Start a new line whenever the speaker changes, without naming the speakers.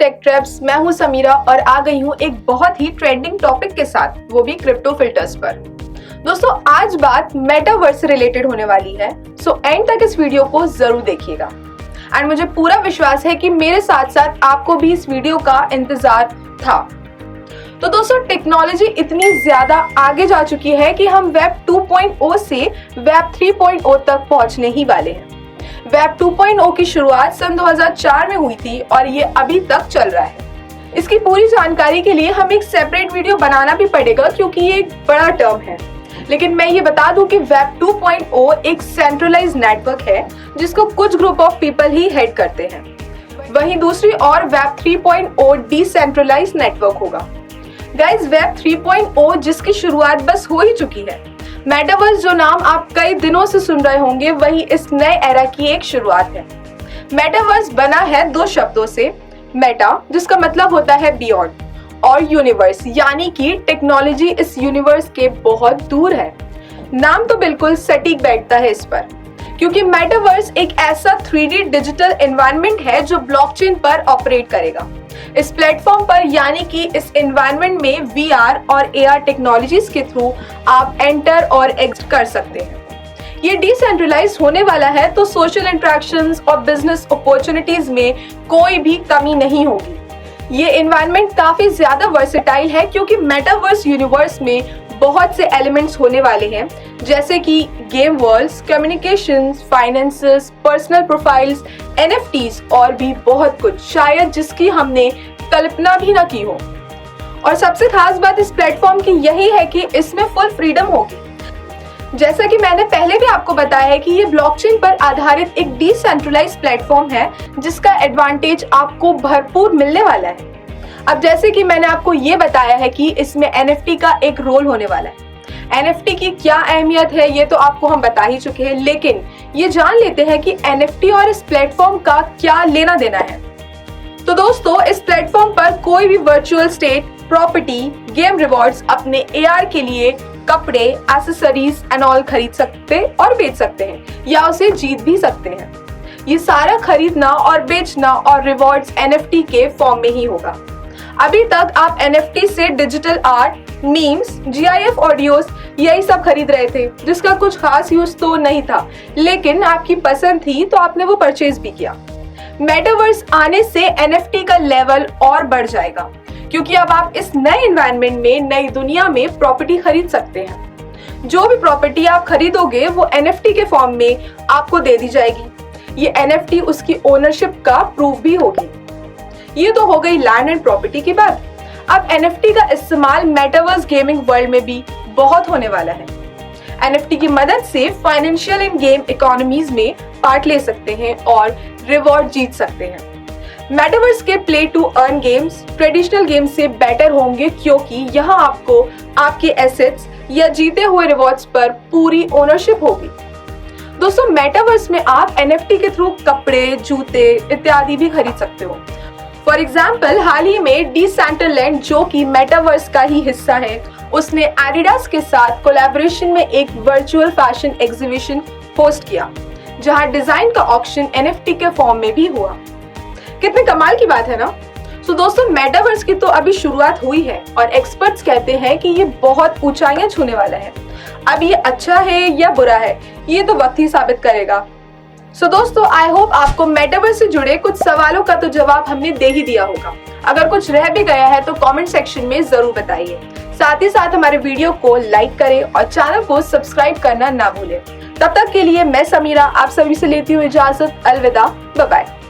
Take traps. मैं हूं समीरा और आ गई हूं एक बहुत ही ट्रेंडिंग टॉपिक के साथ, वो भी क्रिप्टो फिल्टर्स पर। दोस्तों आज बात मेटावर्स से रिलेटेड होने वाली है, सो एंड तक इस वीडियो को जरूर देखिएगा। एंड मुझे पूरा विश्वास है कि मेरे साथ साथ आपको भी इस वीडियो का इंतजार था। तो दोस्तों टेक्नोलॉजी इतनी ज्यादा आगे जा चुकी है कि हम वेब 2.0 से वेब 3.0 तक पहुंचने ही वाले हैं। वेब 2.0 की शुरुआत सन 2004 में हुई थी और ये अभी तक चल रहा है। इसकी पूरी जानकारी के लिए हम एक सेपरेट वीडियो बनाना भी पड़ेगा क्योंकि ये एक बड़ा टर्म है। लेकिन मैं ये बता दूं कि वेब 2.0 एक सेंट्रलाइज्ड नेटवर्क है जिसको कुछ group of people he head करते हैं। वहीं दूसरी ओर वेब 3.0 डिसेंट्रलाइज्ड नेटवर्क होगा। गाइस, वेब 3.0 जिसकी शुरुआत बस हो ही चुकी है। मेटावर्स जो नाम आप कई दिनों से सुन रहे होंगे, वही इस नए एरा की एक शुरुआत है। मेटावर्स बना है दो शब्दों से, मेटा जिसका मतलब होता है बियॉन्ड, और यूनिवर्स यानी कि टेक्नोलॉजी इस यूनिवर्स के बहुत दूर है। नाम तो बिल्कुल सटीक बैठता है इस पर, क्योंकि मेटावर्स एक ऐसा 3D डिजिटल एनवायरनमेंट है जो ब्लॉकचेन पर ऑपरेट करेगा। इस प्लेटफॉर्म पर यानी कि इस एनवायरनमेंट में VR और AR टेक्नोलॉजीज के थ्रू आप एंटर और एग्जिट कर सकते हैं। ये डिसेंट्रलाइज होने वाला है तो सोशल इंटरेक्शंस और बिजनेस अपॉर्चुनिटीज में कोई भी कमी नहीं होगी। ये एनवायरनमेंट काफी ज्यादा वर्सेटाइल है क्योंकि मेटावर्स यूनिवर्स में बहुत से एलिमेंट्स होने वाले हैं, जैसे कि game worlds, communications, finances, personal profiles, NFTs और भी बहुत कुछ, शायद जिसकी हमने कल्पना भी ना की हो। और सबसे खास बात इस प्लेटफॉर्म की यही है कि इसमें फुल फ्रीडम होगी। जैसा कि मैंने पहले भी आपको बताया है कि ये ब्लॉकचेन पर आधारित एक डिसेंट्रलाइज्ड प्लेटफॉर्म है जिसका एडवांटेज आपको भरपूर मिलने वाला है। अब जैसे कि मैंने आपको ये बताया है कि इसमें NFT का एक रोल होने वाला है। NFT की क्या अहमियत है ये तो आपको हम बता ही चुके हैं, लेकिन ये जान लेते हैं कि NFT और इस प्लेटफॉर्म का क्या लेना देना है। तो दोस्तों इस प्लेटफॉर्म पर कोई भी virtual state, property, game rewards अपने AR के लिए कपड़े, एक्सेसरीज एंड ऑल खरीद सकते और बेच सकते हैं, या उसे जीत भी सकते हैं। ये सारा खरीदना और बेचना और रिवॉर्ड्स NFT के फॉर्म में ही होगा। अभी तक आप NFT से digital art, memes, GIF audios यही सब खरीद रहे थे जिसका कुछ खास यूज तो नहीं था, लेकिन आपकी पसंद थी तो आपने वो परचेज भी किया। मेटावर्स आने से NFT का लेवल और बढ़ जाएगा क्योंकि अब आप इस नए एनवायरनमेंट में, नई दुनिया में प्रॉपर्टी खरीद सकते हैं। जो भी प्रॉपर्टी आप खरीदोगे वो NFT के फॉर्म में आपको दे दी जाएगी। ये NFT उसकी ओनरशिप का प्रूफ भी होगी। ये तो हो गई लैंड एंड प्रॉपर्टी की बात। अब NFT का इस्तेमाल मेटावर्स गेमिंग वर्ल्ड में भी बहुत होने वाला है। NFT की मदद से फाइनेंशियल एंड गेम इकोनॉमीज में पार्ट ले सकते हैं और रिवॉर्ड जीत सकते हैं। मेटावर्स के play to earn games traditional games से बेटर होंगे क्योंकि यहाँ आपको आपके एसेट्स या जीते हुए रिवॉर्ड्स पर पूरी ओनरशिप होगी। दोस्तों मेटावर्स में आप NFT के थ्रू कपड़े, जूते इत्यादि भी खरीद सकते हो। फॉर एग्जाम्पल हाल ही में डिसेंट्रलैंड जो कि मेटावर्स का ही हिस्सा है, उसने एडिडास के साथ कोलैबोरेशन में एक वर्चुअल फैशन एग्जीबिशन होस्ट किया जहां डिजाइन का ऑक्शन NFT के फॉर्म में भी हुआ। कितने कमाल की बात है ना। सो दोस्तों मेटावर्स की तो अभी शुरुआत हुई है और एक्सपर्ट्स कहते हैं कि ये बहुत ऊंचाइयां छूने वाला है। अब ये अच्छा है या बुरा है ये तो वक्त ही साबित करेगा। सो दोस्तों आई होप आपको मेटावर्स से जुड़े कुछ सवालों का तो जवाब हमने दे ही दिया होगा। अगर कुछ रह भी गया है तो कमेंट सेक्शन में जरूर बताइए। साथ ही साथ हमारे वीडियो को लाइक करें और चैनल को सब्सक्राइब करना ना भूलें। तब तक के लिए मैं समीरा आप सभी से लेती हूँ इजाजत। अलविदा, बाय बाय।